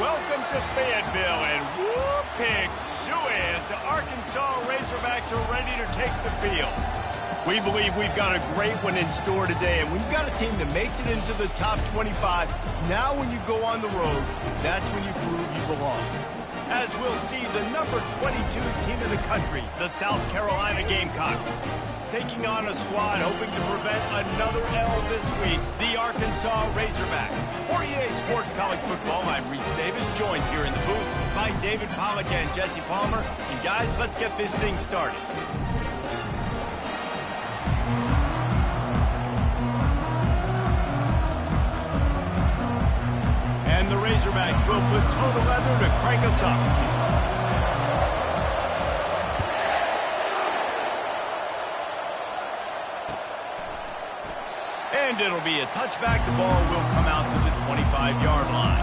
Welcome to Fayetteville, and whoop, pig suey as the Arkansas Razorbacks are ready to take the field. We believe we've got a great one in store today, and we've got a team that makes it into the top 25. Now when you go on the road, that's when you prove you belong. As we'll see, the number 22 team in the country, the South Carolina Gamecocks, taking on a squad hoping to prevent another L this week, the Arkansas Razorbacks. For EA Sports College Football, I'm Reese Davis, joined here in the booth by David Pollack and Jesse Palmer. And guys, let's get this thing started. And the Razorbacks will put toe to leather to crank us up. And it'll be a touchback. The ball will come out to the 25-yard line.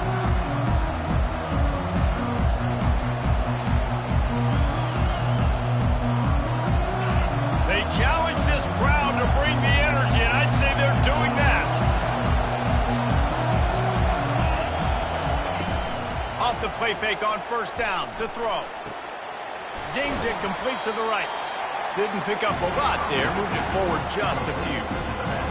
They challenge this crowd to bring the energy, and I'd say they're doing that. Off the play fake on first down to throw. Zings it complete to the right. Didn't pick up a lot there, moved it forward just a few.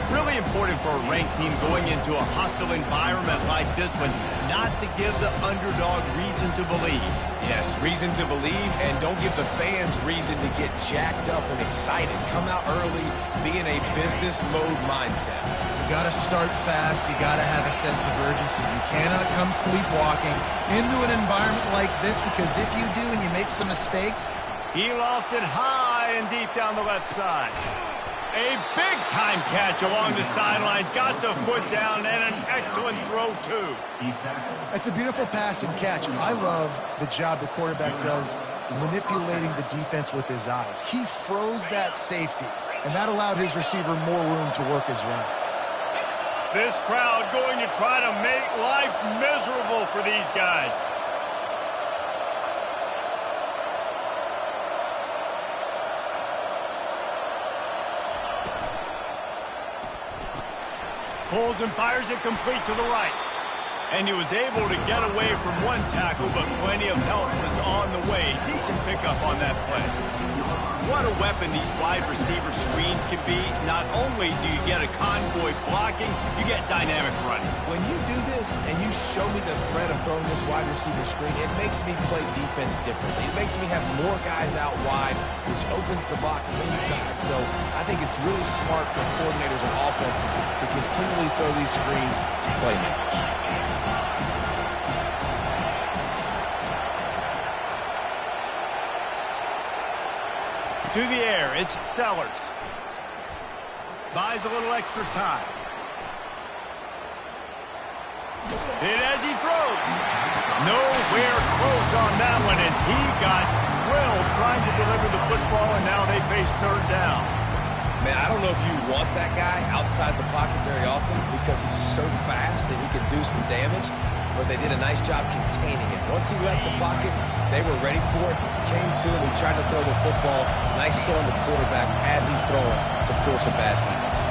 Really important for a ranked team going into a hostile environment like this one, not to give the underdog reason to believe. Yes, reason to believe, and don't give the fans reason to get jacked up and excited. Come out early, be in a business mode mindset. You got to start fast. You got to have a sense of urgency. You cannot come sleepwalking into an environment like this, because if you do and you make some mistakes... He lost it high and deep down the left side. A big-time catch along the sidelines. Got the foot down and an excellent throw, too. It's a beautiful pass and catch. I love the job the quarterback does manipulating the defense with his eyes. He froze that safety, and that allowed his receiver more room to work his route. This crowd going to try to make life miserable for these guys. Pulls and fires it complete to the right. And he was able to get away from one tackle, but plenty of help was on the way. Decent pickup on that play. What a weapon these wide receiver screens can be. Not only do you get a convoy blocking, you get dynamic running. When you do this and you show me the threat of throwing this wide receiver screen, it makes me play defense differently. It makes me have more guys out wide, which opens the box inside. So I think it's really smart for coordinators and offenses to continually throw these screens to playmakers. To the air, it's Sellers. Buys a little extra time. Hit as he throws. Nowhere close on that one as he got drilled trying to deliver the football, and now they face third down. Man, I don't know if you want that guy outside the pocket very often because he's so fast and he can do some damage, but they did a nice job containing it. Once he left the pocket, they were ready for it, came to him, he tried to throw the football. Nice hit on the quarterback as he's throwing to force a bad pass.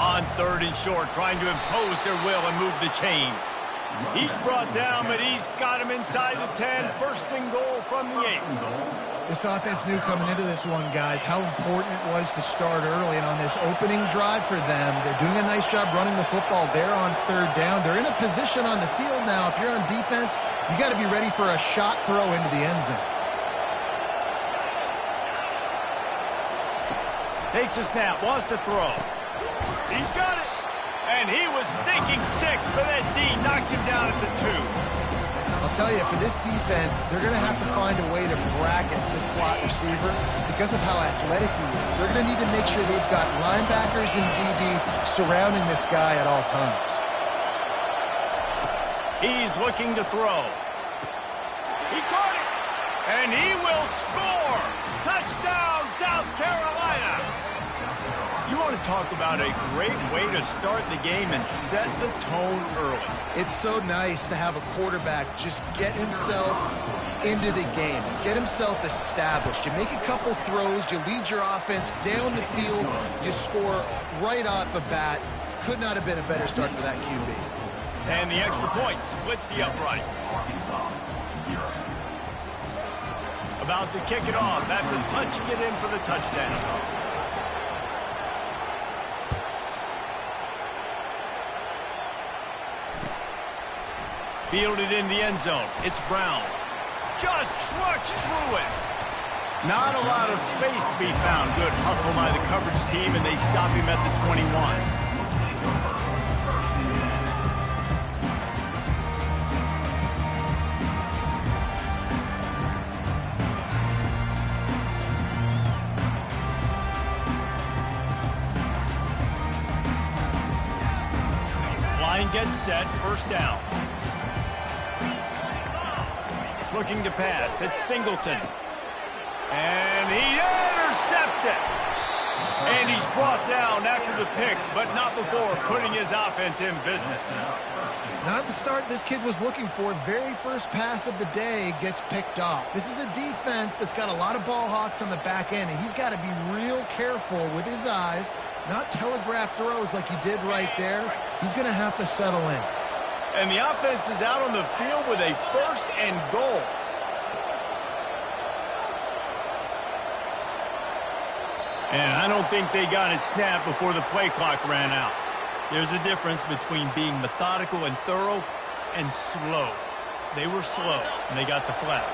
On third and short, trying to impose their will and move the chains. He's brought down, but he's got him inside the 10. First and goal from the 8. This offense knew coming into this one, guys, how important it was to start early. And on this opening drive for them, they're doing a nice job running the football there on third down. They're in a position on the field now. If you're on defense, you got to be ready for a shot throw into the end zone. Takes a snap, wants to throw. He's got it. And he was thinking 6, but that D knocks him down at the 2. I'll tell you, for this defense, they're going to have to find a way to bracket this slot receiver because of how athletic he is. They're going to need to make sure they've got linebackers and DBs surrounding this guy at all times. He's looking to throw. He caught it, and he will score. Touchdown, South Carolina. You want to talk about a great way to start the game and set the tone early. It's so nice to have a quarterback just get himself into the game, get himself established. You make a couple throws, you lead your offense down the field, you score right off the bat. Could not have been a better start for that QB. And the extra point splits the uprights. About to kick it off after punching it in for the touchdown. Fielded in the end zone. It's Brown. Just trucks through it. Not a lot of space to be found. Good hustle by the coverage team, and they stop him at the 21. Gets set, first down. Looking to pass, it's Singleton. And he intercepts it. And he's brought down after the pick, but not before putting his offense in business. Not the start this kid was looking for. Very first pass of the day gets picked off. This is a defense that's got a lot of ball hawks on the back end, and he's got to be real careful with his eyes, not telegraph throws like he did right there. He's going to have to settle in. And the offense is out on the field with a first and goal. And I don't think they got it snapped before the play clock ran out. There's a difference between being methodical and thorough and slow. They were slow, and they got the flag.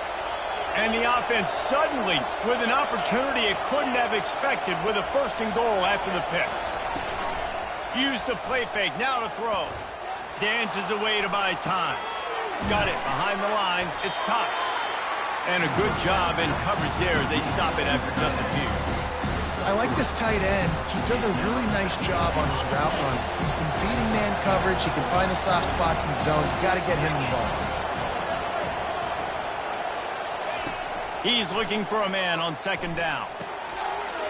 And the offense suddenly, with an opportunity it couldn't have expected, with a first and goal after the pick. Use the play fake, now to throw. Dances away to buy time. Got it behind the line, it's Cox. And a good job in coverage there as they stop it after just a few. I like this tight end. He does a really nice job on his route run. He's been beating man coverage. He can find the soft spots in zones. You got to get him involved. He's looking for a man on second down.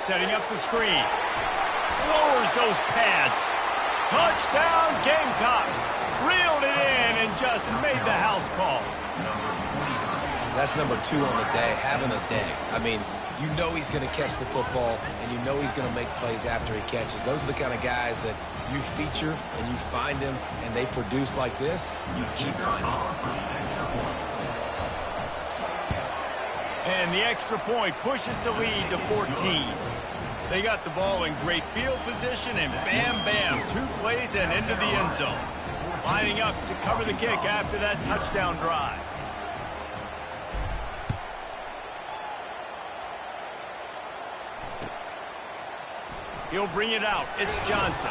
Setting up the screen. Lowers those pads. Touchdown Gamecocks. Reeled it in and just made the house call. That's number 2 on the day, having a day. I mean, you know he's going to catch the football, and you know he's going to make plays after he catches. Those are the kind of guys that you feature and you find them, and they produce like this, you keep finding them. And the extra point pushes the lead to 14. They got the ball in great field position, and bam, bam, 2 plays and into the end zone. Lining up to cover the kick after that touchdown drive. He'll bring it out. It's Johnson.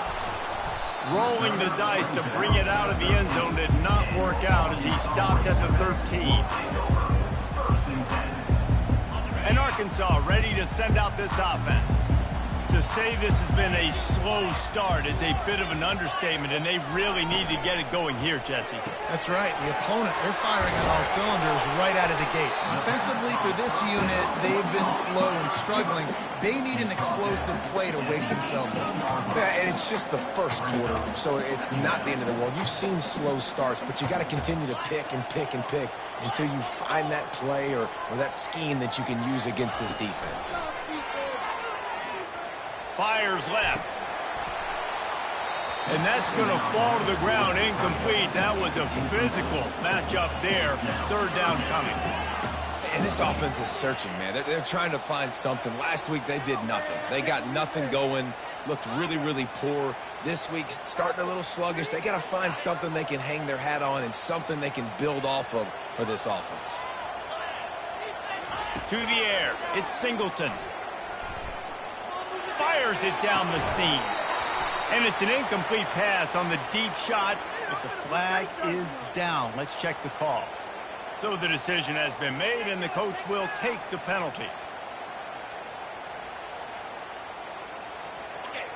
Rolling the dice to bring it out of the end zone did not work out as he stopped at the 13. And Arkansas ready to send out this offense. To say this has been a slow start is a bit of an understatement, and they really need to get it going here, Jesse. That's right. The opponent, they're firing on all cylinders right out of the gate. Offensively, for this unit, they've been slow and struggling. They need an explosive play to wake themselves up. Yeah, and it's just the first quarter, so it's not the end of the world. You've seen slow starts, but you got to continue to pick and pick and pick until you find that play or that scheme that you can use against this defense. Fires left. And that's going to fall to the ground incomplete. That was a physical matchup there. Third down coming. And this offense is searching, man. They're trying to find something. Last week, they did nothing. They got nothing going. Looked really, really poor. This week, starting a little sluggish. They got to find something they can hang their hat on and something they can build off of for this offense. To the air. It's Singleton. Fires it down the seam. And it's an incomplete pass on the deep shot, but the flag is down. Let's check the call. So the decision has been made, and the coach will take the penalty.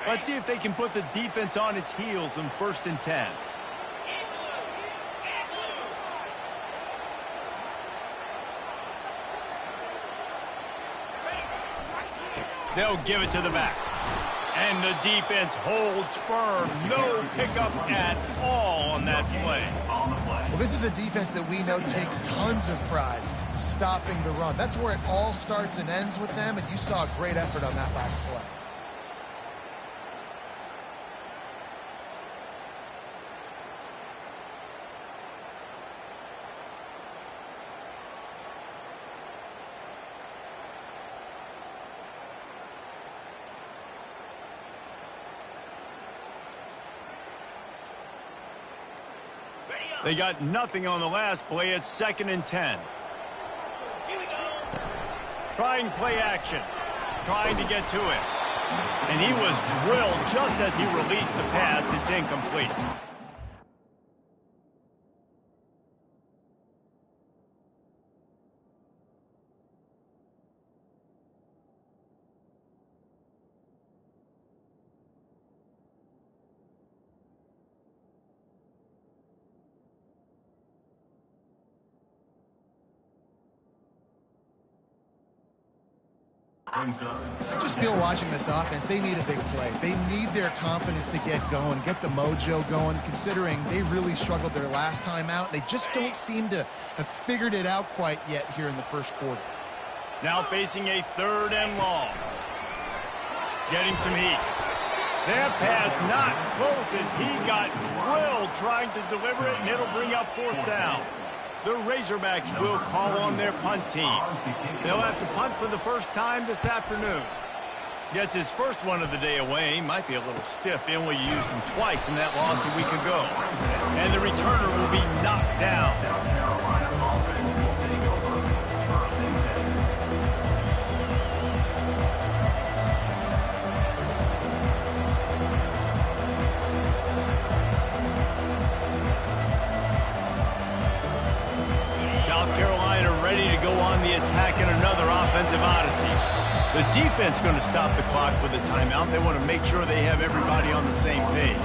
Let's see if they can put the defense on its heels in 1st and 10. They'll give it to the back. And the defense holds firm. No pickup at all on that play. Well, this is a defense that we know takes tons of pride stopping the run. That's where it all starts and ends with them, and you saw a great effort on that last play. They got nothing on the last play. It's 2nd and 10. Trying play action. Trying to get to it. And he was drilled just as he released the pass. It's incomplete. I just feel watching this offense, they need a big play. They need their confidence to get going, get the mojo going, considering they really struggled their last time out. They just don't seem to have figured it out quite yet here in the first quarter. Now facing a 3rd and long. Getting some heat. That pass not close as he got drilled trying to deliver it, and it'll bring up 4th down. The Razorbacks will call on their punt team. They'll have to punt for the first time this afternoon. Gets his first one of the day away. Might be a little stiff. They only used him twice in that loss a week ago. And the returner will be knocked down. Ready to go on the attack in another offensive odyssey. The defense going to stop the clock with a timeout. They want to make sure they have everybody on the same page.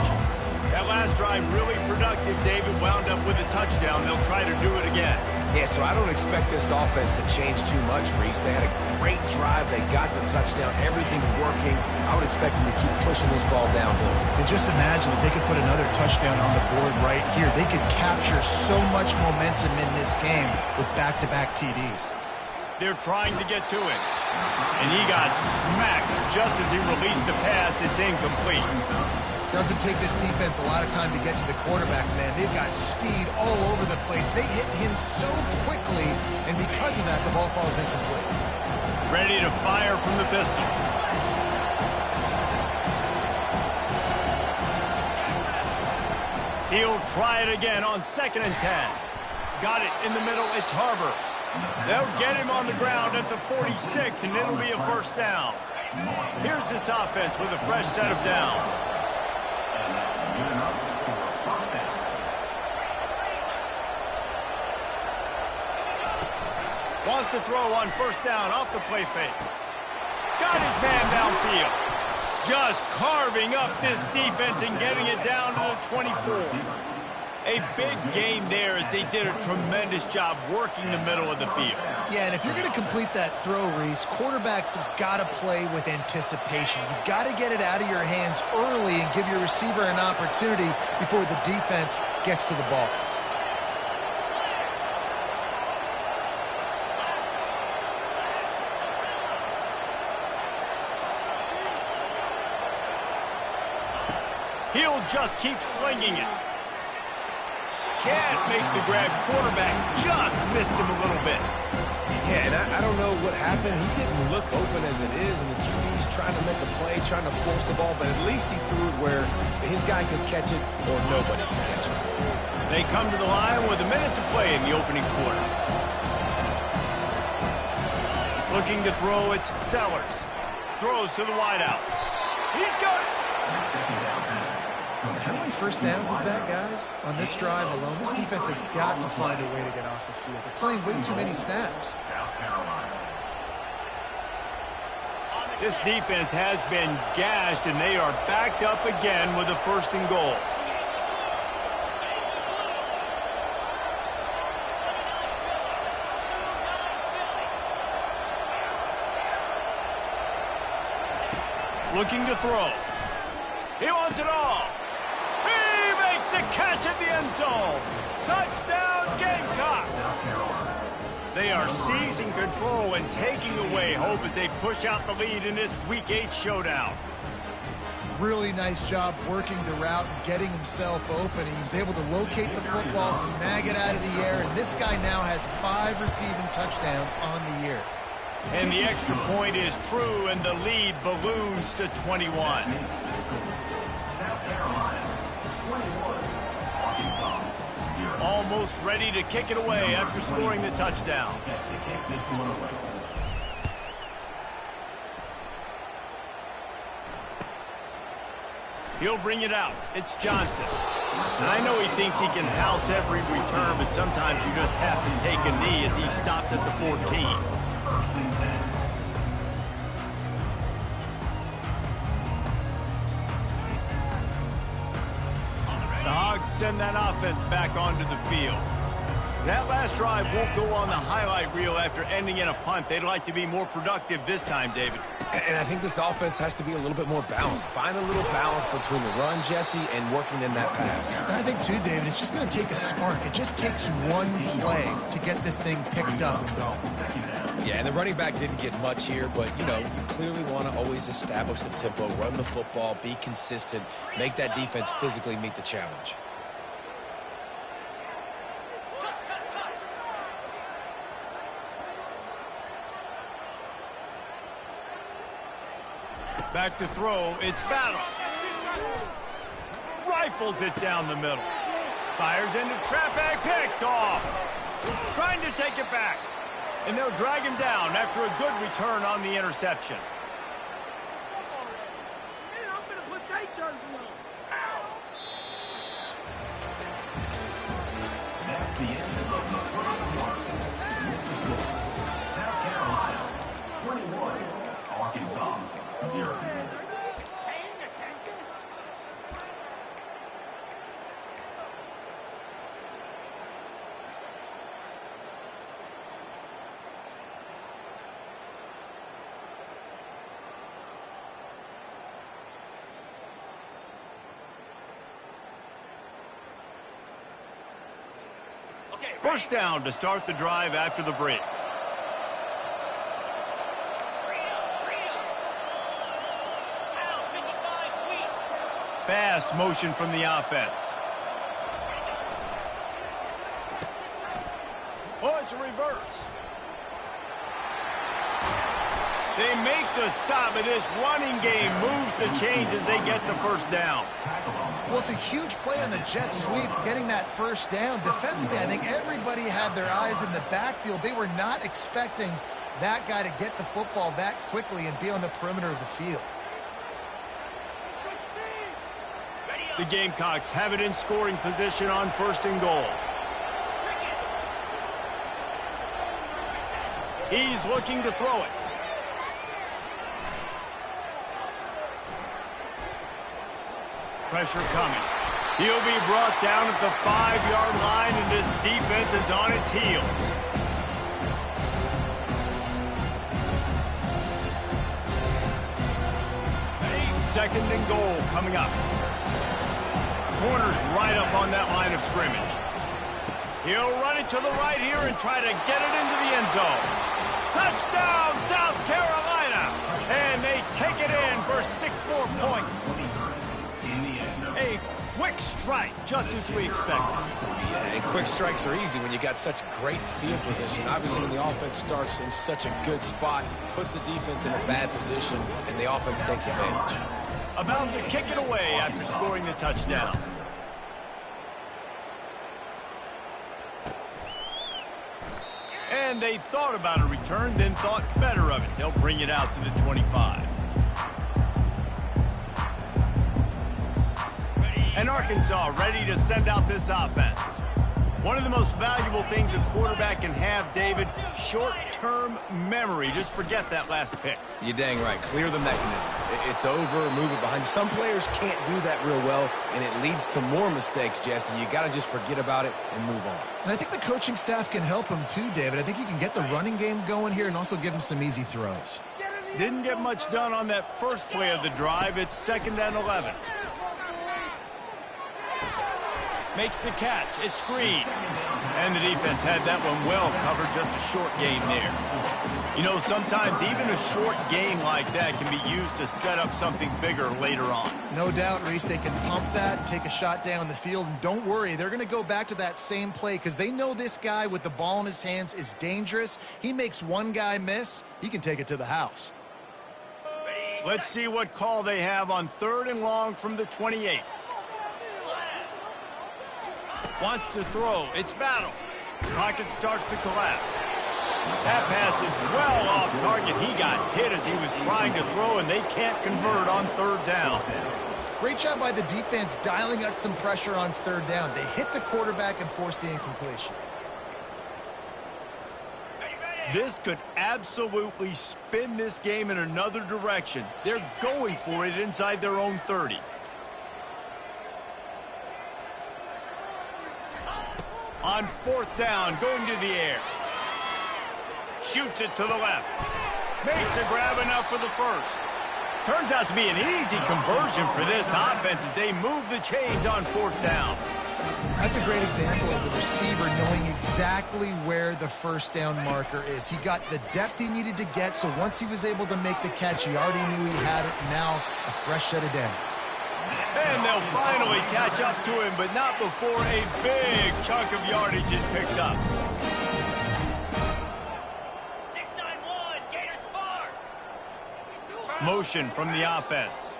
That last drive really productive. David wound up with a touchdown. They'll try to do it again. Yeah, so I don't expect this offense to change too much, Reese. They had a great drive. They got the touchdown. Everything working. I would expect them to keep pushing this ball downhill. And just imagine if they could put another touchdown on the board right here. They could capture so much momentum in this game with back-to-back TDs. They're trying to get to it. And he got smacked just as he released the pass. It's incomplete. Doesn't take this defense a lot of time to get to the quarterback, man. They've got speed all over the place. They hit him so quickly, and because of that, the ball falls incomplete. Ready to fire from the pistol. He'll try it again on 2nd and 10. Got it in the middle. It's Harbor. They'll get him on the ground at the 46, and it'll be a 1st down. Here's this offense with a fresh set of downs. Wants to throw on 1st down off the play fake. Got his man downfield. Just carving up this defense and getting it down to the 24. A big gain there as they did a tremendous job working the middle of the field. Yeah, and if you're going to complete that throw, Reese, quarterbacks have got to play with anticipation. You've got to get it out of your hands early and give your receiver an opportunity before the defense gets to the ball. He'll just keep slinging it. Can't make the grab. Quarterback just missed him a little bit. Yeah, and I don't know what happened. He didn't look open as it is, and the QB's trying to make a play, trying to force the ball, but at least he threw it where his guy could catch it or nobody could catch it. They come to the line with a minute to play in the opening quarter. Looking to throw, it's Sellers. Throws to the wideout. He's got it. How many 1st downs is that, guys? On this drive alone, this defense has got to find a way to get off the field. They're playing way too many snaps. This defense has been gashed, and they are backed up again with a 1st and goal. Looking to throw. He wants it all. He makes the catch at the end zone. Touchdown, Gamecocks. They are seizing control and taking away hope as they push out the lead in this Week 8 showdown. Really nice job working the route and getting himself open. He was able to locate the football, snag it out of the air, and this guy now has 5 receiving touchdowns on the year. And the extra point is true, and the lead balloons to 21. Almost ready to kick it away after scoring the touchdown. He'll bring it out. It's Johnson. And I know he thinks he can house every return, but sometimes you just have to take a knee as he stopped at the 14. The Hogs send that offense back onto the field. That last drive won't go on the highlight reel after ending in a punt. They'd like to be more productive this time, David. And I think this offense has to be a little bit more balanced. Find a little balance between the run, Jesse, and working in that pass. And I think, too, David, it's just going to take a spark. It just takes one play to get this thing picked up and going. Yeah, and the running back didn't get much here, but, you know, you clearly want to always establish the tempo, run the football, be consistent, make that defense physically meet the challenge. Back to throw, it's Battle. Rifles it down the middle. Fires into traffic, picked off. Trying to take it back. And they'll drag him down after a good return on the interception. I'm going to put that jersey on. That's the end of the first quarter. South Carolina, 21. Arkansas, 0. First down to start the drive after the break. Fast motion from the offense. Oh, it's a reverse. They make the stop, but this running game moves the chains as they get the first down. Well, it's a huge play on the jet sweep, getting that first down. Defensively, I think everybody had their eyes in the backfield. They were not expecting that guy to get the football that quickly and be on the perimeter of the field. The Gamecocks have it in scoring position on 1st and goal. He's looking to throw it. Pressure coming. He'll be brought down at the 5-yard line, and this defense is on its heels. Second and goal coming up. Corner's right up on that line of scrimmage. He'll run it to the right here and try to get it into the end zone. Touchdown, South Carolina! And they take it in for 6 more points. A quick strike, just as we expected. Yeah, and quick strikes are easy when you got such great field position. Obviously, when the offense starts in such a good spot, puts the defense in a bad position, and the offense takes advantage. About to kick it away after scoring the touchdown. And they thought about a return, then thought better of it. They'll bring it out to the 25. And Arkansas ready to send out this offense. One of the most valuable things a quarterback can have, David, short-term memory. Just forget that last pick. You're dang right. Clear the mechanism. It's over, move it behind you. Some players can't do that real well, and it leads to more mistakes, Jesse. You got to just forget about it and move on. And I think the coaching staff can help him too, David. I think you can get the running game going here and also give him some easy throws. Didn't get much done on that first play of the drive. It's 2nd and 11. Makes the catch. It's screen. And the defense had that one well covered. Just a short gain there. You know, sometimes even a short gain like that can be used to set up something bigger later on. No doubt, Reese, they can pump that and take a shot down the field. And don't worry, they're going to go back to that same play because they know this guy with the ball in his hands is dangerous. He makes one guy miss, he can take it to the house. Let's see what call they have on 3rd and long from the 28. Wants to throw. It's battle. Pocket starts to collapse. That pass is well off target. He got hit as he was trying to throw, and they can't convert on third down. Great job by the defense dialing up some pressure on third down. They hit the quarterback and forced the incompletion. This could absolutely spin this game in another direction. They're going for it inside their own 30. On fourth down, going to the air. Shoots it to the left. Makes a grab enough for the first. Turns out to be an easy conversion for this offense as they move the chains on fourth down. That's a great example of the receiver knowing exactly where the first down marker is. He got the depth he needed to get, so once he was able to make the catch, he already knew he had it. Now, a fresh set of downs. And they'll finally catch up to him, but not before a big chunk of yardage is picked up. 691, Gators far. Motion from the offense.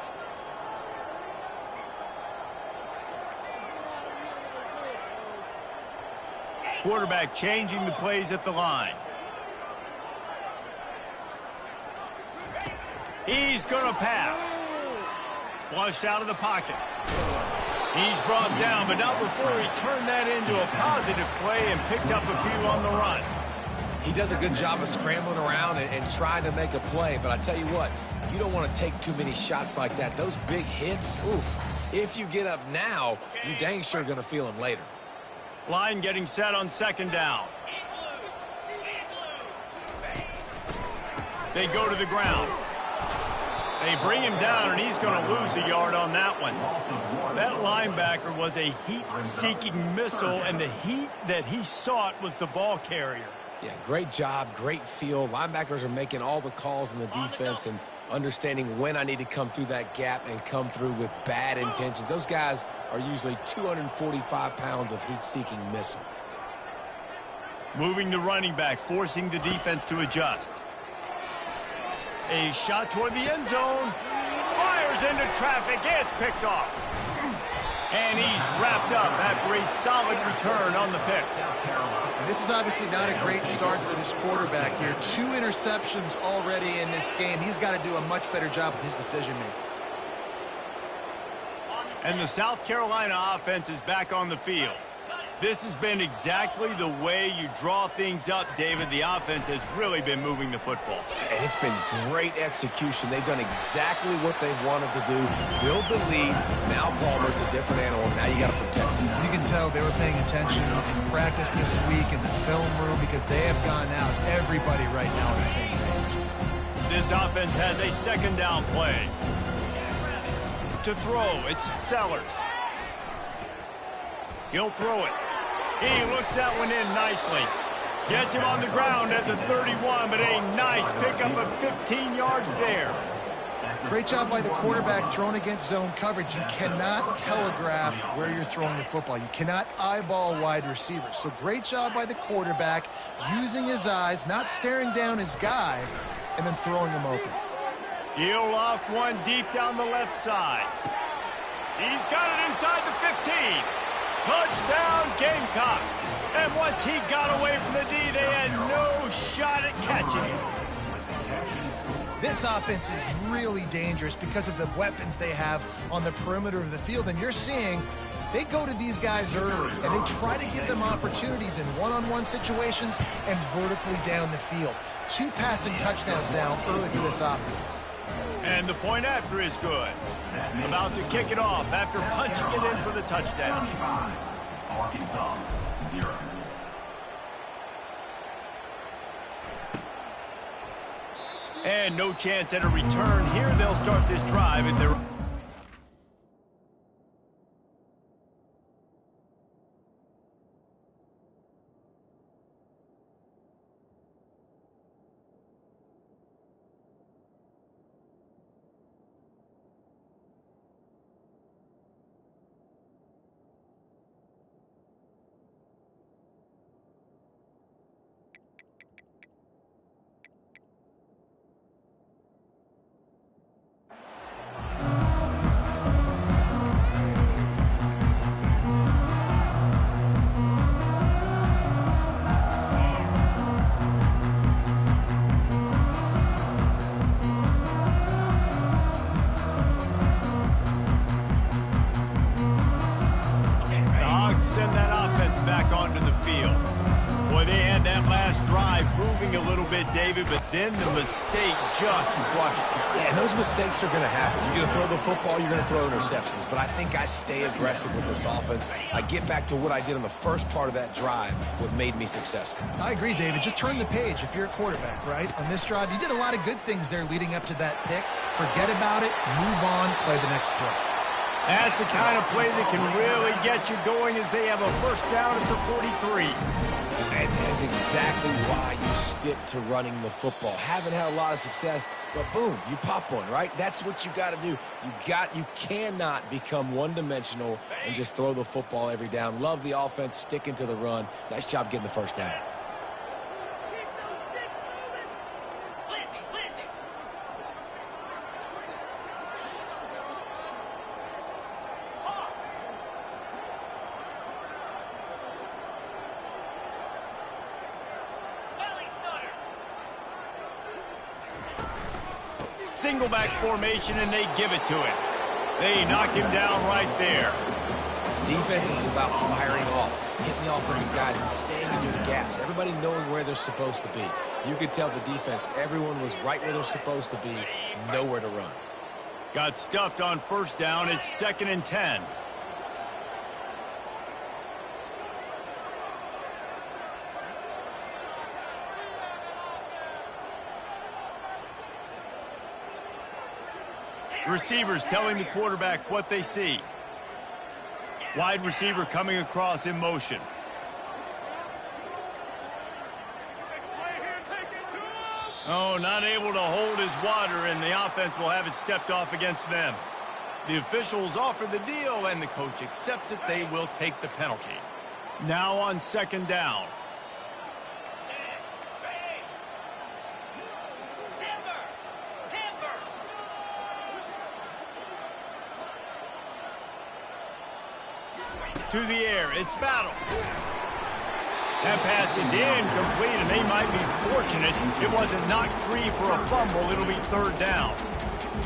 Quarterback changing the plays at the line. He's going to pass. Flushed out of the pocket. He's brought down, but not before he turned that into a positive play and picked up a few on the run. He does a good job of scrambling around and trying to make a play, but I tell you what, you don't want to take too many shots like that. Those big hits, oof. If you get up now, you dang sure going to feel them later. Line getting set on second down. They go to the ground. They bring him down, and he's going to lose a yard on that one. That linebacker was a heat-seeking missile, and the heat that he sought was the ball carrier. Yeah, great job, great feel. Linebackers are making all the calls in the defense and understanding when I need to come through that gap and come through with bad intentions. Those guys are usually 245 pounds of heat-seeking missile. Moving the running back, forcing the defense to adjust. A shot toward the end zone. Fires into traffic. It's picked off. And he's wrapped up after a solid return on the pick. This is obviously not a great start for this quarterback here. 2 interceptions already in this game. He's got to do a much better job with his decision-making. And the South Carolina offense is back on the field. This has been exactly the way you draw things up, David. The offense has really been moving the football. And it's been great execution. They've done exactly what they've wanted to do. Build the lead. Now Palmer's a different animal. Now you got to protect him. You can tell they were paying attention in practice this week in the film room because they have gone out, everybody right now on the same page. This offense has a second down play. To throw, it's Sellers. He'll throw it. He looks that one in nicely. Gets him on the ground at the 31, but a nice pickup of 15 yards there. Great job by the quarterback thrown against zone coverage. You cannot telegraph where you're throwing the football. You cannot eyeball wide receivers. So great job by the quarterback using his eyes, not staring down his guy, and then throwing him open. He'll loft one deep down the left side. He's got it inside the 15. Touchdown, Gamecock. And once he got away from the D, they had no shot at catching him. This offense is really dangerous because of the weapons they have on the perimeter of the field. And you're seeing they go to these guys early, and they try to give them opportunities in one-on-one situations and vertically down the field. 2 passing touchdowns now early for this offense. And the point after is good. About to kick it off after punching it in for the touchdown. Arkansas, 0. And no chance at a return here. They'll start this drive at their... send that offense back onto the field. Boy, they had that last drive moving a little bit, David, but then the mistake just crushed them. Yeah, and those mistakes are going to happen. You're going to throw the football, you're going to throw interceptions. But I think I stay aggressive with this offense. I get back to what I did on the first part of that drive, what made me successful. I agree, David. Just turn the page if you're a quarterback, right? On this drive, you did a lot of good things there leading up to that pick. Forget about it, move on, play the next play. That's the kind of play that can really get you going as they have a first down at the 43. And that's exactly why you stick to running the football. Haven't had a lot of success, but boom, you pop one, right? That's what you got to do. You cannot become one-dimensional and just throw the football every down. Love the offense, sticking to the run. Nice job getting the first down. Single back formation, and they give it to him. They knock him down right there. Defense is about firing off, hitting the offensive guys and staying in your gaps. Everybody knowing where they're supposed to be. You could tell the defense, everyone was right where they're supposed to be, nowhere to run. Got stuffed on first down. It's 2nd and 10. Receivers telling the quarterback what they see. Wide receiver coming across in motion. Oh, not able to hold his water, and the offense will have it stepped off against them. The officials offer the deal, and the coach accepts it. They will take the penalty. Now on 2nd down. To the air, it's Battle. That pass is incomplete, and they might be fortunate it wasn't knocked free for a fumble. It'll be 3rd down.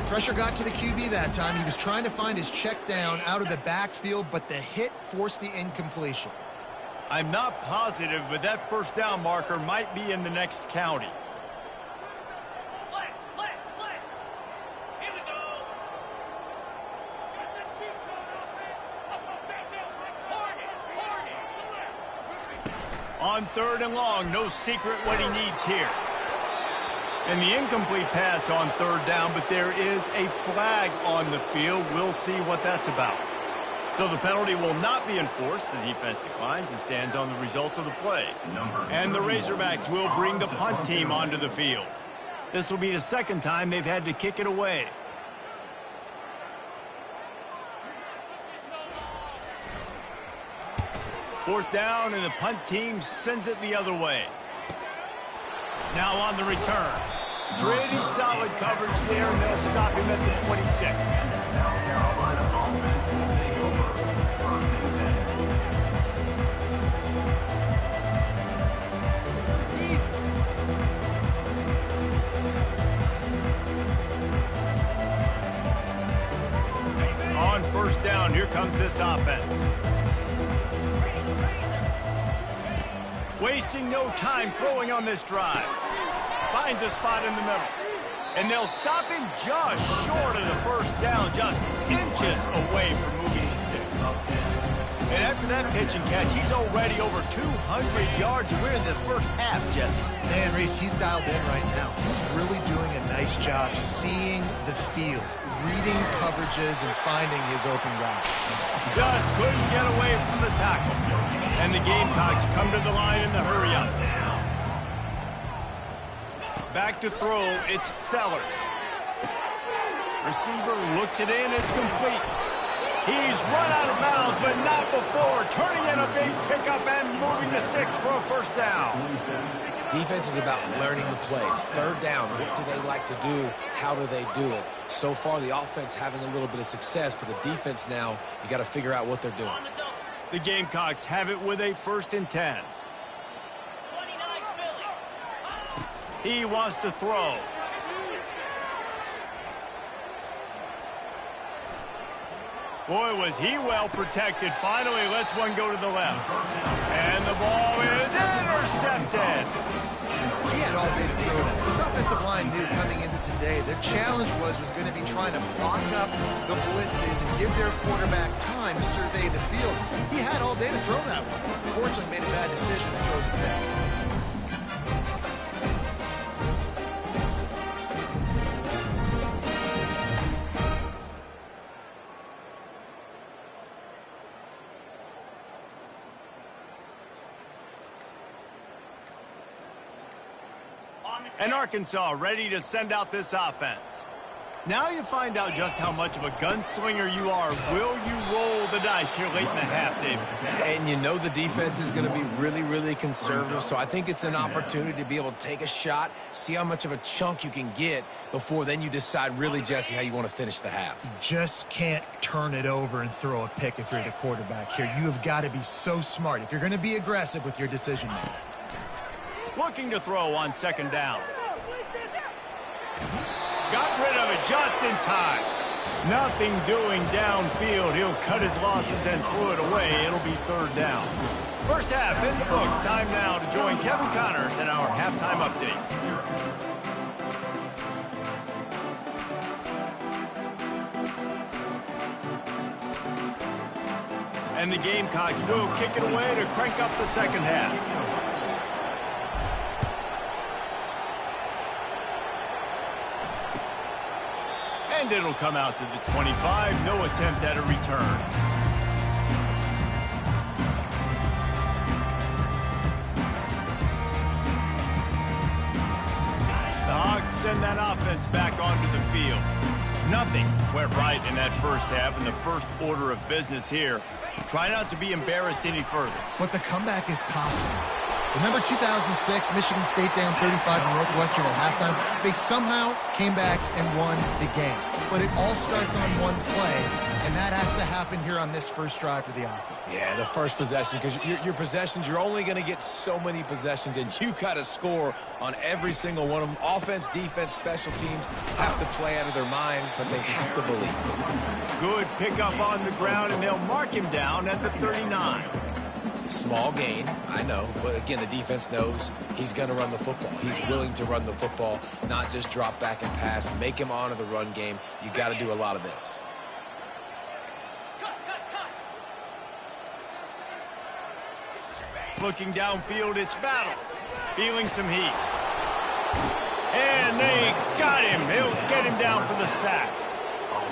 Pressure got to the QB that time. He was trying to find his check down out of the backfield, but the hit forced the incompletion. I'm not positive, but that first down marker might be in the next county. On 3rd and long, no secret what he needs here. And the incomplete pass on 3rd down, but there is a flag on the field. We'll see what that's about. So the penalty will not be enforced. The defense declines and stands on the result of the play. And the Razorbacks will bring the punt team onto the field. This will be the 2nd time they've had to kick it away. Fourth down, and the punt team sends it the other way. Now on the return. Pretty solid coverage there, and they'll stop him at the 26. South Carolina offense will take over 1st and 10. On 1st down, here comes this offense. Wasting no time throwing on this drive. Finds a spot in the middle. And they'll stop him just short of the first down, just inches away from moving the sticks. And after that pitch and catch, he's already over 200 yards. We're in the first half, Jesse. Man, Reese, he's dialed in right now. He's really doing a nice job seeing the field, reading coverages, and finding his open guy. Just couldn't get away from the tackle. And the Gamecocks come to the line in the hurry-up. Back to throw, it's Sellers. Receiver looks it in, it's complete. He's run out of bounds, but not before turning in a big pickup and moving the sticks for a first down. Defense is about learning the plays. 3rd down, what do they like to do? How do they do it? So far, the offense having a little bit of success, but the defense now, you got to figure out what they're doing. The Gamecocks have it with a 1st and 10. He wants to throw. Boy, was he well protected. Finally lets one go to the left. And the ball is intercepted. He had all day to throw that. This offensive line knew coming into today their challenge was going to be trying to block up the blitzes and give their quarterback time to survey the field. He had all day to throw that one. Unfortunately, made a bad decision and throws it back. And Arkansas ready to send out this offense. Now you find out just how much of a gunslinger you are. Will you roll the dice here late in the half, David? And you know the defense is going to be really, really conservative, so I think it's an opportunity to be able to take a shot, see how much of a chunk you can get before then you decide really, Jesse, how you want to finish the half. You just can't turn it over and throw a pick if you're the quarterback here. You have got to be so smart if you're going to be aggressive with your decision-making. Looking to throw on second down. Got rid of it just in time. Nothing doing downfield. He'll cut his losses and throw it away. It'll be third down. First half in the books. Time now to join Kevin Connors in our halftime update. And the Gamecocks will kick it away to crank up the second half. And it'll come out to the 25. No attempt at a return. The Hogs send that offense back onto the field. Nothing went right in that first half, and the first order of business here. Try not to be embarrassed any further. But the comeback is possible. Remember 2006, Michigan State down 35 to Northwestern at halftime? They somehow came back and won the game. But it all starts on one play, and that has to happen here on this first drive for the offense. Yeah, the first possession, because your possessions, you're only going to get so many possessions, and you got to score on every single one of them. Offense, defense, special teams have to play out of their mind, but they have to believe. Good pickup on the ground, and they'll mark him down at the 39. Small gain, I know, but again, the defense knows he's going to run the football. He's willing to run the football, not just drop back and pass, make him honor the run game. You got to do a lot of this. Looking downfield, it's Battle. Feeling some heat. And they got him. He'll get him down for the sack.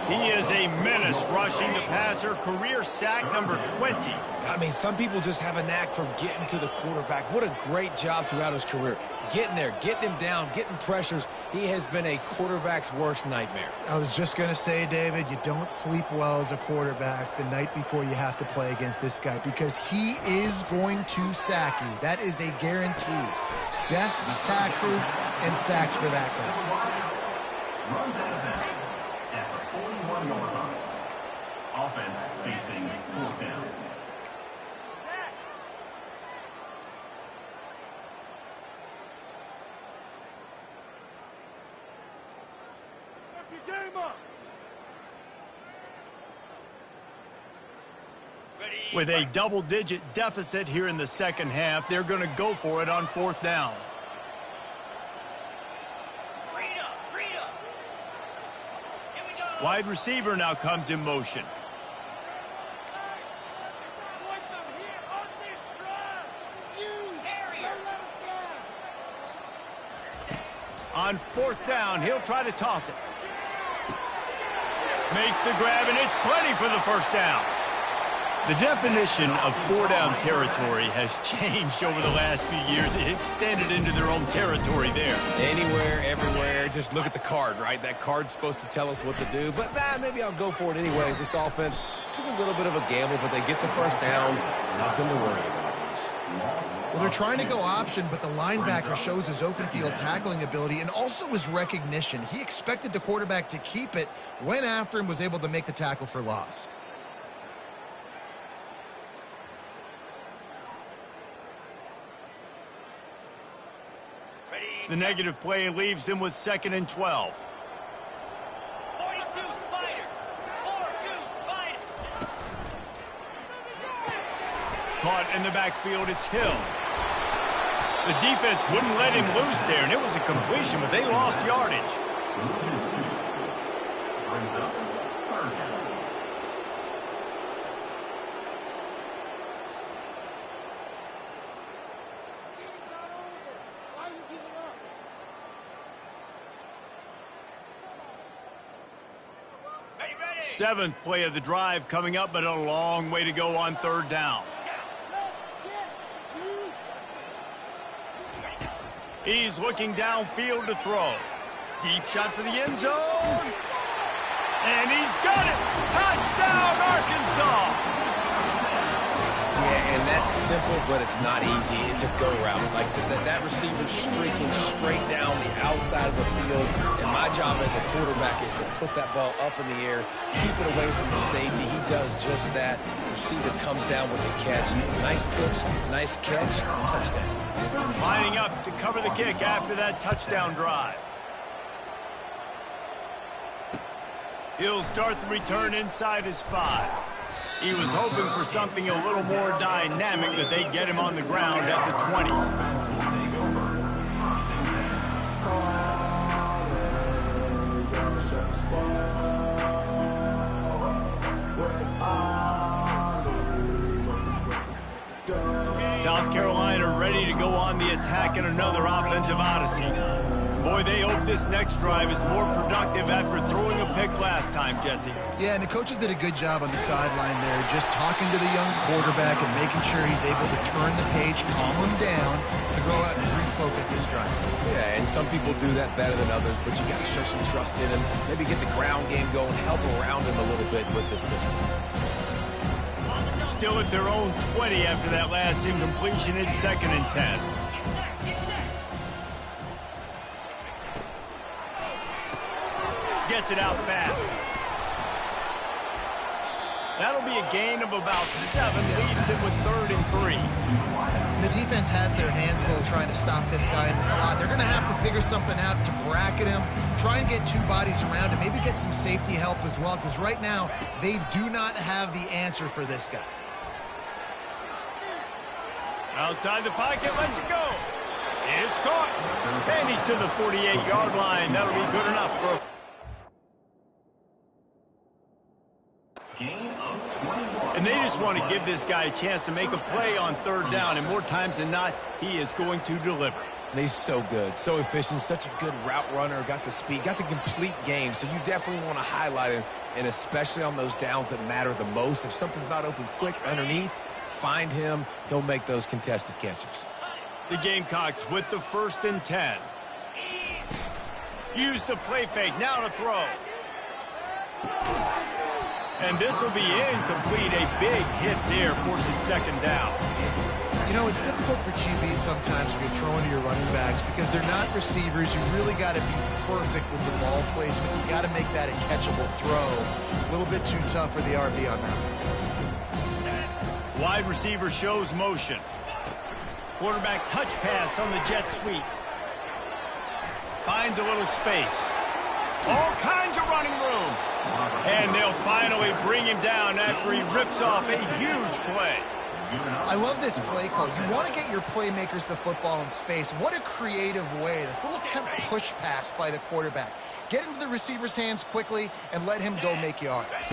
He is a menace rushing the passer. Career sack number 20. I mean, some people just have a knack for getting to the quarterback. What a great job throughout his career. Getting there, getting him down, getting pressures. He has been a quarterback's worst nightmare. I was just going to say, David, you don't sleep well as a quarterback the night before you have to play against this guy because he is going to sack you. That is a guarantee. Death, taxes, and sacks for that guy. Runs out of bounds at the 41-yard line. Offense facing fourth down. Game up. With a double-digit deficit here in the second half, they're going to go for it on fourth down. Wide receiver now comes in motion. On fourth down, he'll try to toss it. Makes the grab, and it's plenty for the first down. The definition of four-down territory has changed over the last few years. It extended into their own territory there. Anywhere, everywhere, just look at the card, right? That card's supposed to tell us what to do, but maybe I'll go for it anyways. This offense took a little bit of a gamble, but they get the first down. Nothing to worry about, Reese. Well, they're trying to go option, but the linebacker shows his open field tackling ability and also his recognition. He expected the quarterback to keep it, went after him, was able to make the tackle for loss. The negative play leaves them with 2nd and 12. 42 Spider. 4-2 Spider. Caught in the backfield, it's Hill. The defense wouldn't let him loose there, and it was a completion, but they lost yardage. Brings up third down. Ready, ready. 7th play of the drive coming up, but a long way to go on 3rd down. He's looking downfield to throw. Deep shot for the end zone. And he's got it. Touchdown, Arkansas. Yeah, and that's simple, but it's not easy. It's a go route. Like that receiver streaking straight down the outside of the field. And my job as a quarterback is to put that ball up in the air, keep it away from the safety. He does just that. Receiver comes down with the catch. Nice pitch, nice catch, touchdown. Lining up to cover the kick after that touchdown drive. He'll start the return inside his 5. He was hoping for something a little more dynamic, but they get him on the ground at the 20. South Carolina ready to go on the attack in another offensive odyssey. Boy, they hope this next drive is more productive after throwing a pick last time, Jesse. Yeah, and the coaches did a good job on the sideline there, just talking to the young quarterback and making sure he's able to turn the page, calm him down, to go out and refocus this drive. Yeah, and some people do that better than others, but you got to show some trust in him, maybe get the ground game going, help around him a little bit with the system. Still at their own 20 after that last incompletion. It's 2nd and 10. Gets it out fast. That'll be a gain of about 7, leaves it with 3rd and 3. The defense has their hands full trying to stop this guy in the slot. They're going to have to figure something out to bracket him, try and get 2 bodies around him, maybe get some safety help as well, because right now they do not have the answer for this guy. Outside the pocket, lets it go. It's caught. And he's to the 48-yard line. That'll be good enough for a... Gain of 21. And they just want to give this guy a chance to make a play on 3rd down, and more times than not, he is going to deliver. He's so good, so efficient, such a good route runner, got the speed, got the complete game, so you definitely want to highlight him, and especially on those downs that matter the most. If something's not open quick underneath, find him, he'll make those contested catches. The Gamecocks with the 1st and 10. Use the play fake, now to throw. And this will be incomplete. A big hit there forces 2nd down. You know, it's difficult for QBs sometimes when you're throwing to your running backs because they're not receivers. You really got to be perfect with the ball placement. You got to make that a catchable throw. A little bit too tough for the RB on that. Wide receiver shows motion. Quarterback touch pass on the jet sweep. Finds a little space. All kinds of running room. And they'll finally bring him down after he rips off a huge play. I love this play call. You want to get your playmakers the football in space. What a creative way. This little kind of push pass by the quarterback. Get into the receiver's hands quickly and let him go make yards.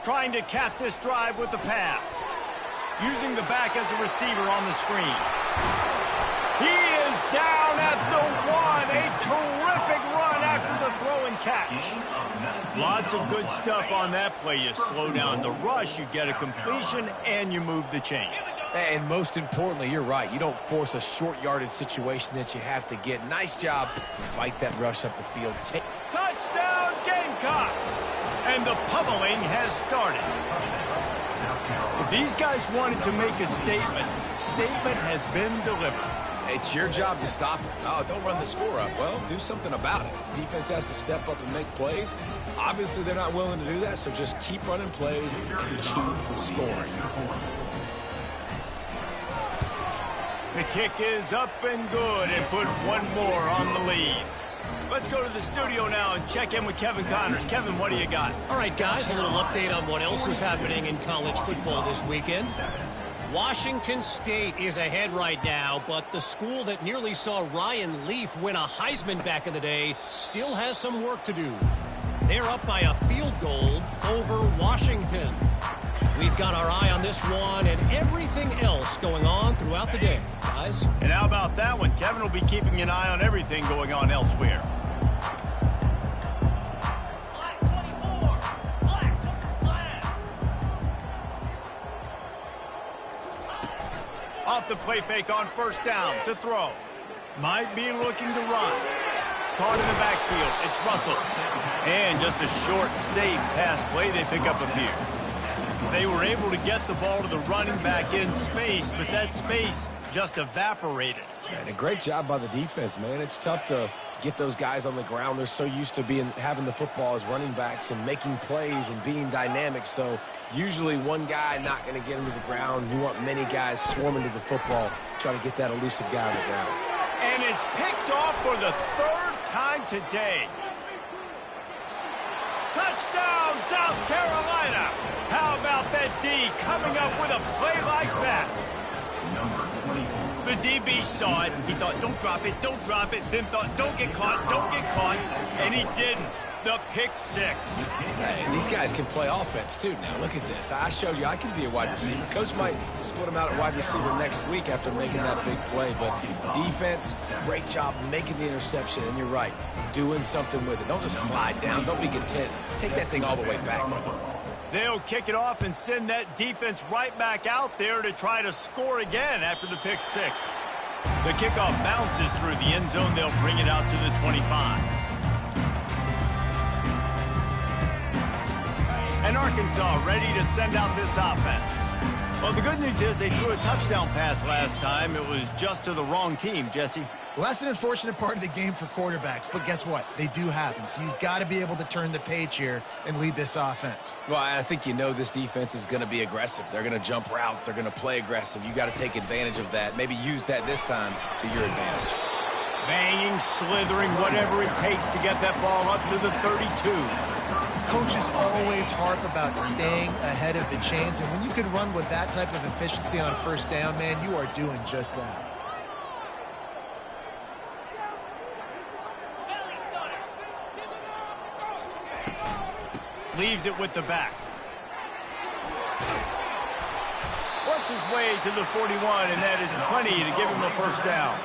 Trying to cap this drive with the pass. Using the back as a receiver on the screen. He is down at the 1. A terrific run after the throw and catch. Lots of good stuff on that play. You slow down the rush, you get a completion, and you move the chains. And most importantly, you're right. You don't force a short yardage situation that you have to get. Nice job. Fight that rush up the field. Touchdown, Gamecocks! And the pummeling has started. If these guys wanted to make a statement has been delivered. It's your job to stop it. Oh, don't run the score up. Well, do something about it. The defense has to step up and make plays. Obviously, they're not willing to do that, so just keep running plays and keep scoring. The kick is up and good and put 1 more on the lead. Let's go to the studio now and check in with Kevin Connors. Kevin, what do you got? All right, guys, a little update on what else is happening in college football this weekend. Washington State is ahead right now, but the school that nearly saw Ryan Leaf win a Heisman back in the day still has some work to do. They're up by a field goal over Washington. We've got our eye on this one and everything else going on throughout the day, guys. And how about that one? Kevin will be keeping an eye on everything going on elsewhere. Black 24. Black took the flag. Off the play fake on first down to throw. Might be looking to run. Caught in the backfield. It's Russell. And just a short, safe pass play. They pick up a few. They were able to get the ball to the running back in space, but that space just evaporated. And a great job by the defense, man. It's tough to get those guys on the ground. They're so used to having the football as running backs and making plays and being dynamic. So usually one guy not going to get him to the ground. You want many guys swarming to the football, trying to get that elusive guy on the ground. And it's picked off for the third time today. Touchdown, South Carolina. How about that D coming up with a play like that? Number 24. The DB saw it. He thought, don't drop it, don't drop it. Then thought, don't get caught, don't get caught. And he didn't. The pick six. And these guys can play offense, too. Now, look at this. I showed you I can be a wide receiver. Coach might split him out at wide receiver next week after making that big play. But defense, great job making the interception. And you're right, doing something with it. Don't just slide down. Don't be content. Take that thing all the way back. They'll kick it off and send that defense right back out there to try to score again after the pick six. The kickoff bounces through the end zone. They'll bring it out to the 25. And Arkansas ready to send out this offense. Well, the good news is they threw a touchdown pass last time. It was just to the wrong team, Jesse. Well, that's an unfortunate part of the game for quarterbacks, but guess what? They do happen, so you've got to be able to turn the page here and lead this offense. Well, I think you know this defense is going to be aggressive. They're going to jump routes. They're going to play aggressive. You got to take advantage of that. Maybe use that this time to your advantage. Banging, slithering, whatever it takes to get that ball up to the 32. Coaches always harp about staying ahead of the chains, and when you can run with that type of efficiency on first down, man, you are doing just that. Leaves it with the back. Works his way to the 41, and that is plenty to give him a first down.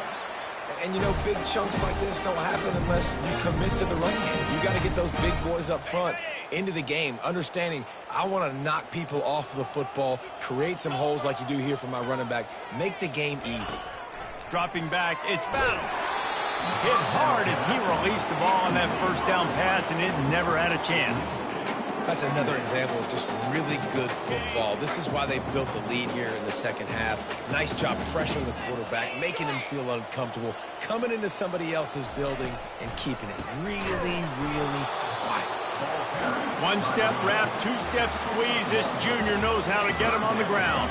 And, you know, big chunks like this don't happen unless you commit to the run game. You got to get those big boys up front into the game, understanding I want to knock people off the football, create some holes like you do here for my running back, make the game easy. Dropping back, it's Battle. Hit hard as he released the ball on that first down pass, and it never had a chance. That's another example of just really good football. This is why they built the lead here in the second half. Nice job pressuring the quarterback, making him feel uncomfortable, coming into somebody else's building and keeping it really, really quiet. One-step wrap, two-step squeeze. This junior knows how to get him on the ground.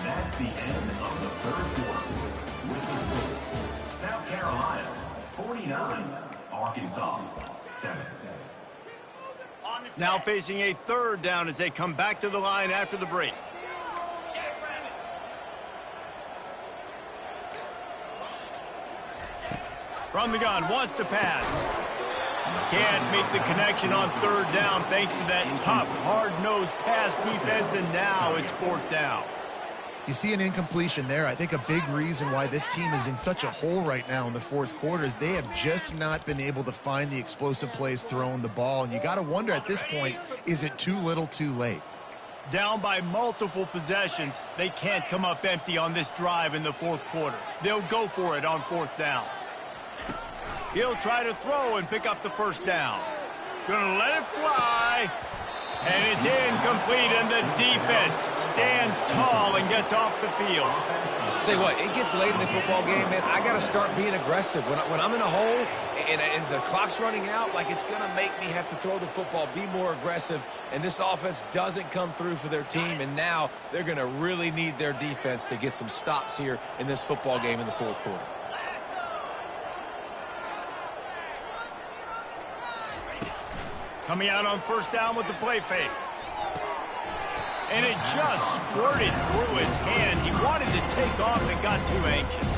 That's the end of the third quarter. With the score, South Carolina 49, Arkansas 7. Now facing a third down as they come back to the line after the break. From the gun, wants to pass. Can't make the connection on third down thanks to that tough, hard-nosed pass defense, and now it's fourth down. You see an incompletion there. I think a big reason why this team is in such a hole right now in the fourth quarter is they have just not been able to find the explosive plays throwing the ball. And you got to wonder at this point, is it too little too late? Down by multiple possessions, they can't come up empty on this drive in the fourth quarter. They'll go for it on fourth down. He'll try to throw and pick up the first down. Gonna let it fly. And it's incomplete, and the defense stands tall and gets off the field. Tell you what, it gets late in the football game, man. I got to start being aggressive. When I'm in a hole and the clock's running out, like, it's going to make me have to throw the football, be more aggressive, and this offense doesn't come through for their team, and now they're going to really need their defense to get some stops here in this football game in the fourth quarter. Coming out on first down with the play fake. And it just squirted through his hands. He wanted to take off and got too anxious.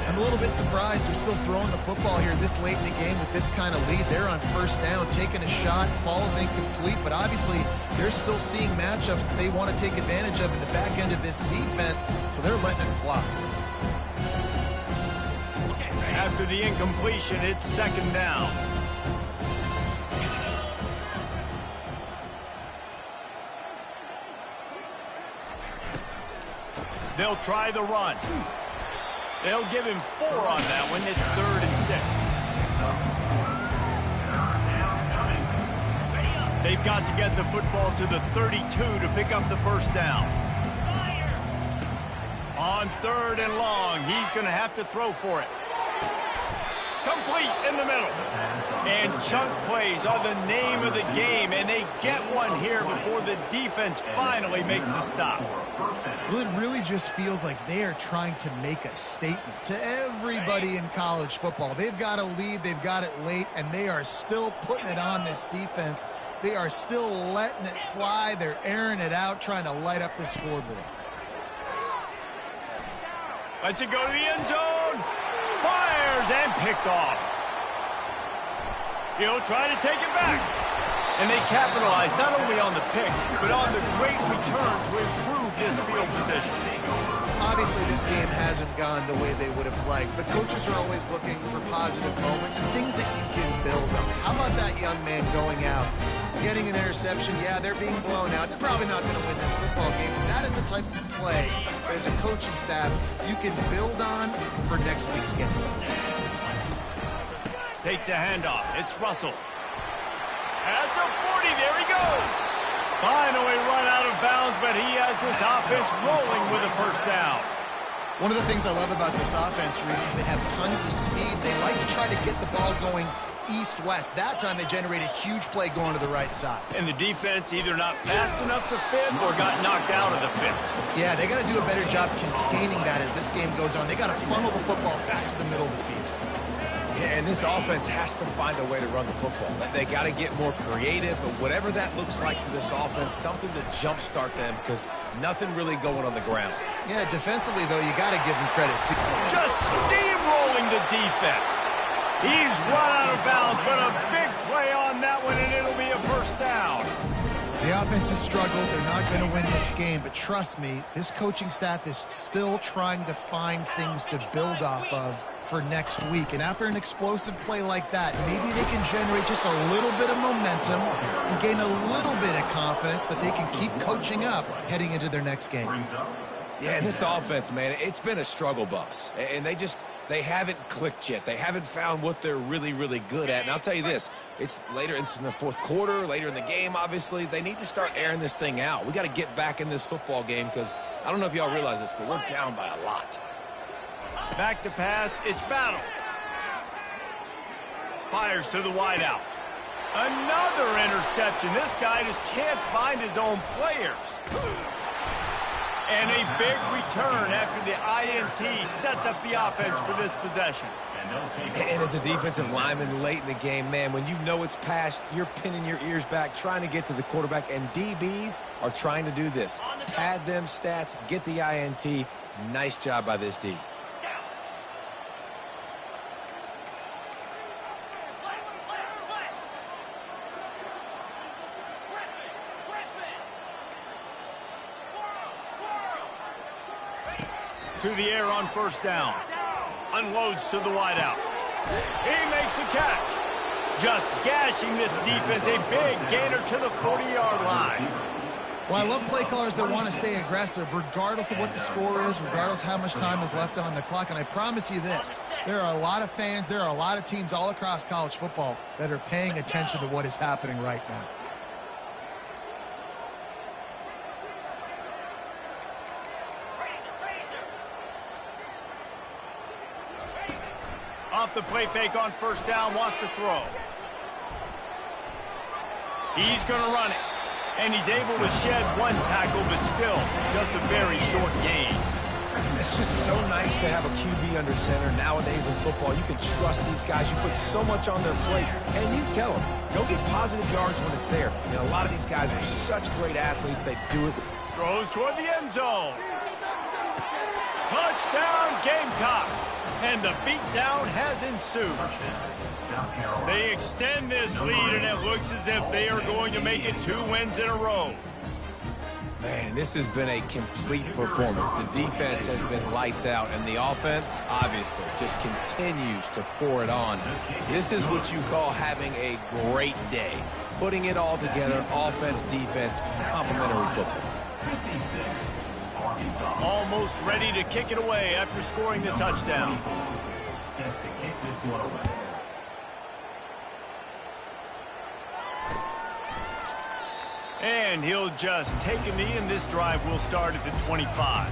I'm a little bit surprised they're still throwing the football here this late in the game with this kind of lead. They're on first down, taking a shot, falls incomplete, but obviously they're still seeing matchups that they want to take advantage of in the back end of this defense, so they're letting it fly. After the incompletion, it's second down. They'll try the run. They'll give him 4 on that one. It's 3rd and 6. They've got to get the football to the 32 to pick up the first down. On 3rd and long, he's going to have to throw for it. Complete in the middle. And chunk plays are the name of the game, and they get one here before the defense finally makes a stop. Well, it really just feels like they are trying to make a statement to everybody in college football. They've got a lead, they've got it late, and they are still putting it on this defense. They are still letting it fly. They're airing it out, trying to light up the scoreboard. Lets it go to the end zone. Fires and picked off. He'll try to take it back. And they capitalize not only on the pick, but on the great return to improve this field position. Obviously, this game hasn't gone the way they would have liked, but coaches are always looking for positive moments and things that you can build on. How about that young man going out, getting an interception? Yeah, they're being blown out. They're probably not going to win this football game, but that is the type of play that as a coaching staff you can build on for next week's game. Takes the handoff. It's Russell. At the 40, there he goes. Finally run out of bounds, but he has this offense rolling with a first down. One of the things I love about this offense, Reese, is they have tons of speed. They like to try to get the ball going east-west. That time they generated a huge play going to the right side. And the defense either not fast enough to fit or got knocked out of the fit. Yeah, they got to do a better job containing that as this game goes on. They got to funnel the football back to the middle of the field. Yeah, and this offense has to find a way to run the football. They got to get more creative, but whatever that looks like for this offense, something to jumpstart them because nothing really going on the ground. Yeah, defensively, though, you got to give them credit, too. Just steamrolling the defense. He's run out of bounds, but a big play on that one, and it'll be a first down. The offense has struggled. They're not going to win this game, but trust me, this coaching staff is still trying to find things to build off of for next week. And after an explosive play like that, maybe they can generate just a little bit of momentum and gain a little bit of confidence that they can keep coaching up heading into their next game. Yeah, and this offense, man, it's been a struggle bus. And they haven't clicked yet. They haven't found what they're really, really good at. And I'll tell you this, it's in the fourth quarter, later in the game, obviously. They need to start airing this thing out. We got to get back in this football game because I don't know if y'all realize this, but we're down by a lot. Back to pass, it's Battle. Fires to the wideout. Another interception. This guy just can't find his own players. And a big return after the INT sets up the offense for this possession. And as a defensive lineman late in the game, man, when you know it's past, you're pinning your ears back, trying to get to the quarterback, and DBs are trying to do this. Pad them stats, get the INT. Nice job by this D. To the air on first down. Unloads to the wideout. He makes a catch. Just gashing this defense. A big gainer to the 40-yard line. Well, I love play callers that want to stay aggressive regardless of what the score is, regardless how much time is left on the clock. And I promise you this, there are a lot of fans, there are a lot of teams all across college football that are paying attention to what is happening right now. the play fake on first down, wants to throw. He's going to run it. And he's able to shed one tackle, but still just a very short gain. It's just so nice to have a QB under center. Nowadays in football, you can trust these guys. You put so much on their plate, and you tell them, go get positive yards when it's there. And a lot of these guys are such great athletes. They do it. Throws toward the end zone. Touchdown, Gamecocks. And the beatdown has ensued. They extend this lead, and it looks as if they are going to make it 2 wins in a row. Man, this has been a complete performance. The defense has been lights out, and the offense, obviously, just continues to pour it on. This is what you call having a great day. Putting it all together, offense, defense, complementary football. Almost ready to kick it away after scoring the touchdown. Set to kick this one away. And he'll just take a knee, and this drive will start at the 25.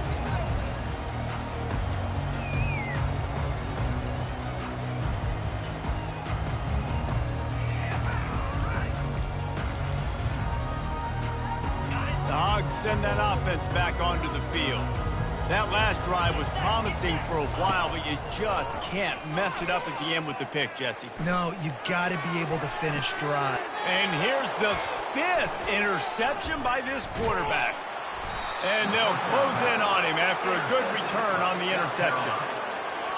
The Hogs send that offense back onto the field. That last drive was promising for a while, but you just can't mess it up at the end with the pick, Jesse. No, you got to be able to finish dry. And here's the 5th interception by this quarterback. And they'll close in on him after a good return on the interception.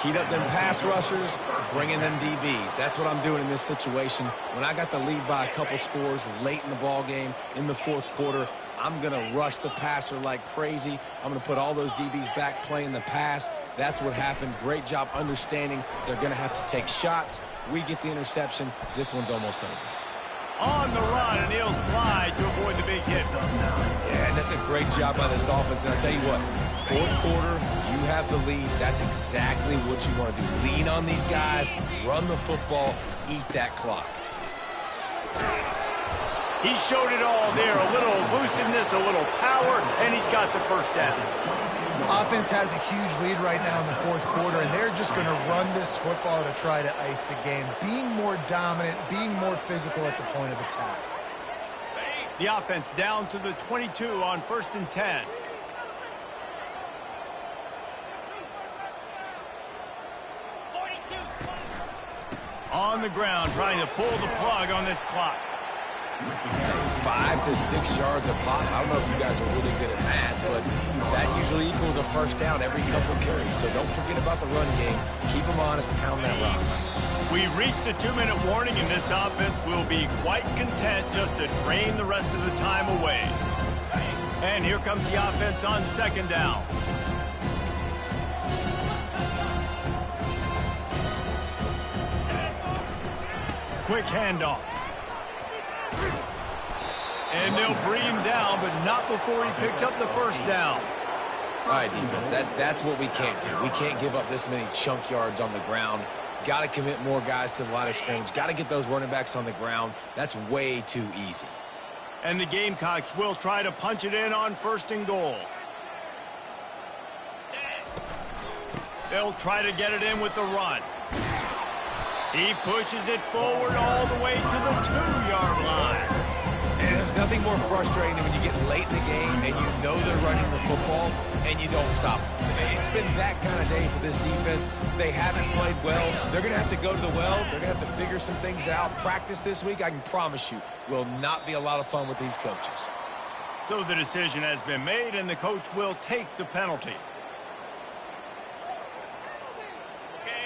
Heat up them pass rushers, bring in them DBs. That's what I'm doing in this situation. When I got the lead by a couple scores late in the ball game, in the 4th quarter, I'm going to rush the passer like crazy. I'm going to put all those DBs back playing the pass. That's what happened. Great job understanding they're going to have to take shots. We get the interception. This one's almost over. On the run, and he'll slide to avoid the big hit. Yeah, and that's a great job by this offense. And I'll tell you what, 4th quarter, you have the lead. That's exactly what you want to do. Lean on these guys, run the football, eat that clock. He showed it all there. A little elusiveness, a little power, and he's got the first down. Offense has a huge lead right now in the 4th quarter, and they're just going to run this football to try to ice the game. Being more dominant, being more physical at the point of attack. The offense down to the 22 on 1st and 10. On the ground, trying to pull the plug on this clock. 5 to 6 yards a pop. I don't know if you guys are really good at math, but that usually equals a first down every couple carries. So don't forget about the run game. Keep them honest, pound that rock. We've reached the 2-minute warning, and this offense will be quite content just to drain the rest of the time away. And here comes the offense on 2nd down. Quick handoff. And they'll bring him down, but not before he picks up the first down. All right, defense, that's what we can't do. We can't give up this many chunk yards on the ground. Got to commit more guys to the line of scrimmage. Got to get those running backs on the ground. That's way too easy. And the Gamecocks will try to punch it in on 1st and goal. They'll try to get it in with the run. He pushes it forward all the way to the 2-yard line. And there's nothing more frustrating than when you get late in the game and you know they're running the football and you don't stop them. It's been that kind of day for this defense. They haven't played well. They're going to have to go to the well. They're going to have to figure some things out. Practice this week, I can promise you, will not be a lot of fun with these coaches. So the decision has been made, and the coach will take the penalty.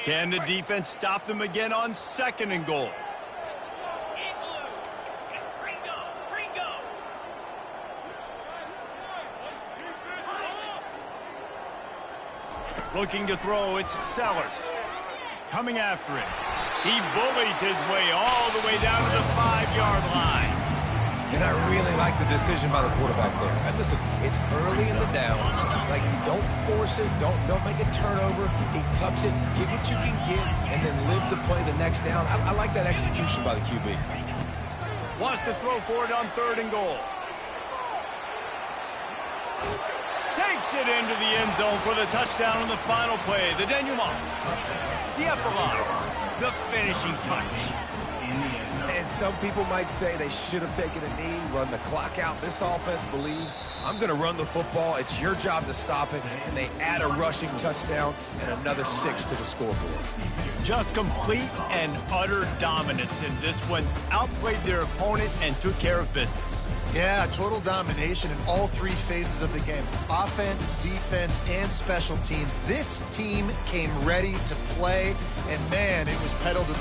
Can the defense stop them again on 2nd and goal? Looking to throw, it's Sellers. Coming after it. He bullies his way all the way down to the 5-yard line. And I really like the decision by the quarterback there. And listen, it's early in the downs. Like, don't force it. Don't make a turnover. He tucks it, get what you can get, and then live to play the next down. I like that execution by the QB. Wants to throw for it on 3rd and goal. Takes it into the end zone for the touchdown on the final play. The denouement. The epilogue. the finishing touch. And some people might say they should have taken a knee, run the clock out. This offense believes, I'm going to run the football. It's your job to stop it. And they add a rushing touchdown and another 6 to the scoreboard. Just complete and utter dominance in this one. Outplayed their opponent and took care of business. Yeah, total domination in all three phases of the game. Offense, defense, and special teams. This team came ready to play, and man, it was pedal to the